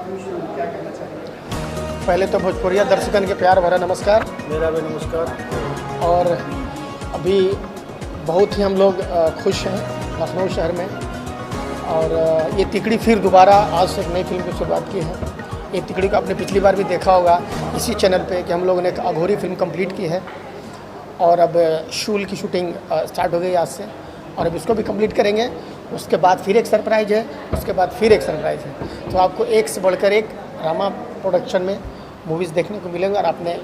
क्या कहना चाहिए? पहले तो भोजपुरिया दर्शकन के प्यार भरा नमस्कार। मेरा भी नमस्कार। और अभी बहुत ही हम लोग खुश हैं लखनऊ शहर में। और ये तिकड़ी फिर दोबारा आज से एक नई फिल्म की शुरुआत की है। ये तिकड़ी को आपने पिछली बार भी देखा होगा इसी चैनल पे कि हम लोगों ने एक अघोरी फिल्म कंप्लीट की है और अब शूल की शूटिंग स्टार्ट हो गई आज से और अब इसको भी कंप्लीट करेंगे। उसके बाद फिर एक सरप्राइज़ है, उसके बाद फिर एक सरप्राइज़ है। तो आपको एक से बढ़कर एक रामा प्रोडक्शन में मूवीज़ देखने को मिलेंगे। और आपने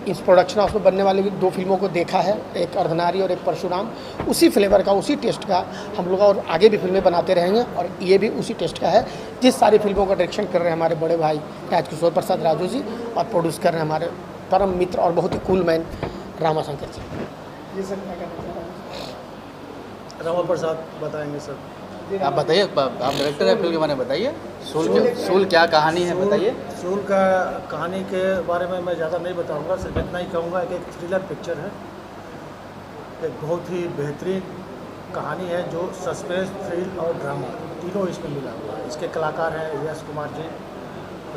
इस प्रोडक्शन हाउस में बनने वाली 2 फिल्मों को देखा है, एक अर्धनारी और एक परशुराम। उसी फ्लेवर का, उसी टेस्ट का हम लोग और आगे भी फिल्में बनाते रहेंगे और ये भी उसी टेस्ट का है। जिस सारी फिल्मों का डायरेक्शन कर रहे हैं हमारे बड़े भाई राजकिशोर प्रसाद राजू जी और प्रोड्यूस कर रहे हैं हमारे परम मित्र और बहुत ही कूल मैन रामा शंकर जी। ये सब क्या कहना चाह रहे हैं? रामा प्रसाद बताएंगे सर। आप बताइए, आप डायरेक्टर है फिल्म के बारे में बताइए। सूल क्या कहानी है बताइए। सूल का कहानी के बारे में मैं ज़्यादा नहीं बताऊंगा, सिर्फ इतना ही कहूँगा कि एक थ्रिलर पिक्चर है, एक बहुत ही बेहतरीन कहानी है जो सस्पेंस, थ्रिल और ड्रामा तीनों इसमें मिला हुआ है। इसके कलाकार हैं यश कुमार जी,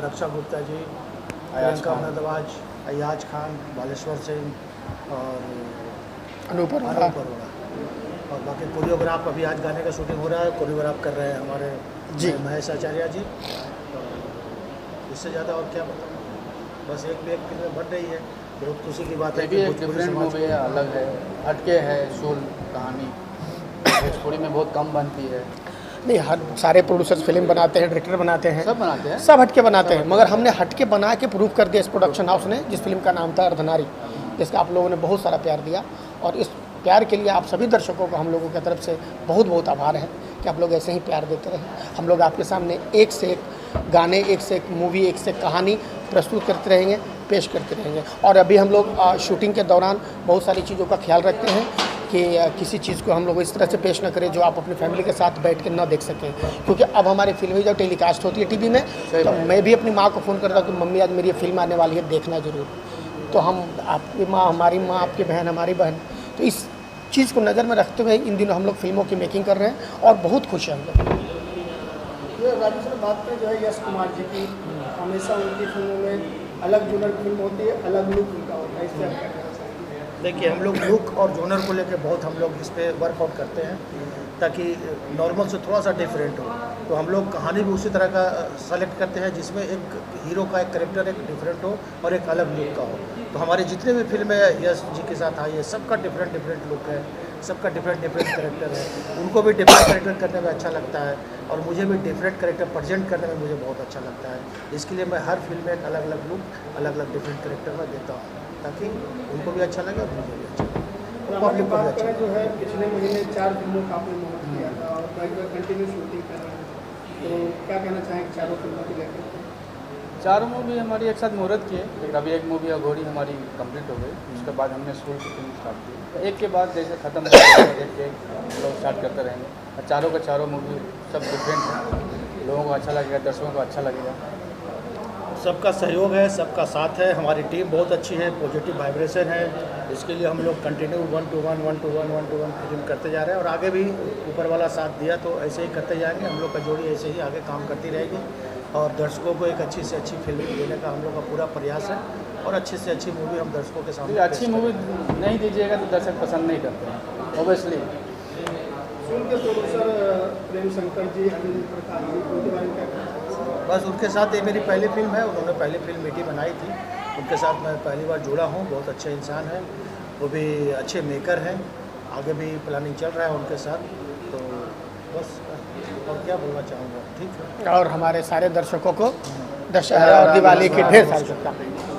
रक्षा गुप्ता जी, प्रियंका भारद्वाज, अयाज खान, बालेश्वर सिंह और अनूप अरोड़ा। और बाकी कोरियोग्राफ अभी आज गाने का शूटिंग हो रहा है, कोरियोग्राफ कर रहे हैं हमारे जी महेश आचार्य जी। और इससे ज़्यादा और क्या बताऊँ, बस एक भी एक फिल्म बन रही है, बहुत खुशी की बात है। भी एक डिफरेंट मूवी है, अलग है, हटके है। सूल कहानी भोजपुरी में बहुत कम बनती है। नहीं, हर सारे प्रोड्यूसर्स फिल्म बनाते हैं, डायरेक्टर बनाते हैं, सब बनाते हैं, सब हटके बनाते हैं, मगर हमने हटके बना के प्रूव कर दिया इस प्रोडक्शन हाउस ने, जिस फिल्म का नाम था अर्धनारी, जिसका आप लोगों ने बहुत सारा प्यार दिया। और इस प्यार के लिए आप सभी दर्शकों को हम लोगों की तरफ से बहुत बहुत आभार है कि आप लोग ऐसे ही प्यार देते रहें। हम लोग आपके सामने एक से एक गाने, एक से एक मूवी, एक से एक कहानी प्रस्तुत करते रहेंगे, पेश करते रहेंगे। और अभी हम लोग शूटिंग के दौरान बहुत सारी चीज़ों का ख्याल रखते हैं कि किसी चीज़ को हम लोग इस तरह से पेश न करें जो आप अपनी फैमिली के साथ बैठ के ना देख सकें, क्योंकि अब हमारी फिल्में जब टेलीकास्ट होती है टीवी में तो मैं भी अपनी माँ को फ़ोन करता हूँ कि मम्मी आज मेरी ये फिल्म आने वाली है, देखना ज़रूर। तो हम, आपकी माँ हमारी माँ, आपकी बहन हमारी बहन, तो इस चीज़ को नज़र में रखते हुए इन दिनों हम लोग फिल्मों की मेकिंग कर रहे हैं और बहुत खुश हैं हम लोग। राजू सर, बात करें जो है यश कुमार जी की, हमेशा उनकी फिल्मों में अलग जोनर फिल्म होती है, अलग लुक उनका होता है, इससे आप क्या कहना चाहेंगे? देखिए, हम लोग लुक और जोनर को लेकर बहुत हम लोग इस पर वर्कआउट करते हैं ताकि नॉर्मल से थोड़ा सा डिफरेंट हो। तो हम लोग कहानी भी उसी तरह का सेलेक्ट करते हैं जिसमें एक हीरो का एक करेक्टर एक डिफरेंट हो और एक अलग लुक का हो। तो हमारे जितने भी फिल्में यश जी के साथ आई है, सबका डिफरेंट लुक है, सबका डिफरेंट करेक्टर है। उनको भी डिफरेंट करेक्टर करने में अच्छा लगता है और मुझे भी डिफरेंट करेक्टर प्रेजेंट करने में मुझे बहुत अच्छा लगता है। इसके लिए मैं हर फिल्म में एक अलग अलग लुक, अलग अलग डिफरेंट करेक्टर में देता हूँ ताकि उनको भी अच्छा लगे और मुझे भी अच्छा लगे। पब्लिक को भी अच्छा जो है पिछले महीने 4 फिल्मों का आपने मुहूर्त किया था और कंटिन्यू शूटिंग कर रहे हैं, तो क्या कहना चाहेंगे चारों फिल्मों को लेकर? चारों मूवी हमारी एक साथ मुहूर्त की है। अभी एक मूवी अघोरी हमारी कंप्लीट हो गई, उसके बाद हमने सूल की फिल्म स्टार्ट की। तो एक के बाद जैसे ख़त्म हो गया एक लोग स्टार्ट करते रहेंगे और चारों का चारों मूवी सब डिफरेंट है, लोगों को अच्छा लगेगा, दर्शकों को अच्छा लगेगा। सबका सहयोग है, सबका साथ है, हमारी टीम बहुत अच्छी है, पॉजिटिव वाइब्रेशन है। इसके लिए हम लोग कंटिन्यू 1 to 1 फिल्म करते जा रहे हैं और आगे भी ऊपर वाला साथ दिया तो ऐसे ही करते जाएंगे। हम लोग का जोड़ी ऐसे ही आगे काम करती रहेगी और दर्शकों को एक अच्छी से अच्छी फिल्म देने का हम लोग का पूरा प्रयास है और अच्छी से अच्छी मूवी हम दर्शकों के सामने अच्छी मूवी नहीं दीजिएगा तो दर्शक पसंद नहीं करते हैं ओबियसली। सूल के प्रोड्यूसर प्रेम शंकर जी, अनिल प्रकाश जी, उनके बारे में क्या कहना चाहेंगे? बस उनके साथ ये मेरी पहली फिल्म है, उन्होंने पहली फिल्म मीठी बनाई थी, उनके साथ मैं पहली बार जुड़ा हूँ। बहुत अच्छे इंसान हैं, वो भी अच्छे मेकर हैं, आगे भी प्लानिंग चल रहा है उनके साथ। तो बस और क्या बोलना चाहूँगा, ठीक है। और हमारे सारे दर्शकों को दशहरा और दिवाली की ढेर सारी शुभकामनाएं।